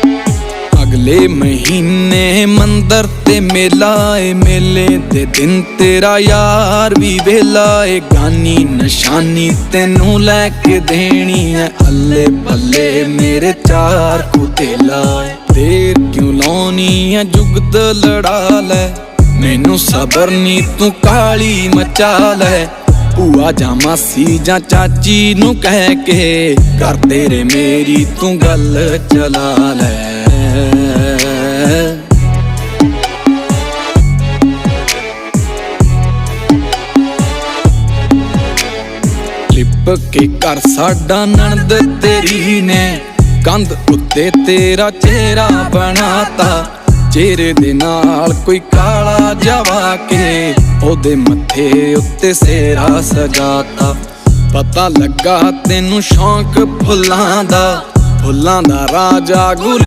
अगले महीने मंदर ते मेला ए, मेले दे दिन तेरा यार भी वेला ए। गानी निशानी तेनू लैके देनी है, अल्ले पल्ले मेरे चार कुतेला। देर क्यों लाउनी है जुगत लड़ा लै, मैनू सबर नी तू काली मचा लै। भूआ जा मासी जा चाची नू कह के कर तेरे मेरी तू गल चला लै। लिप के कर साडा नणद तेरी ने, कंध उत्ते तेरा चेहरा बनाता। चेहरे दे नाल कोई काला जवा के, ओदे मत्थे उत्ते सेरा सजाता। पता लगा तेनू शौक फुल्लां दा, फुल्लां दा राजा गुल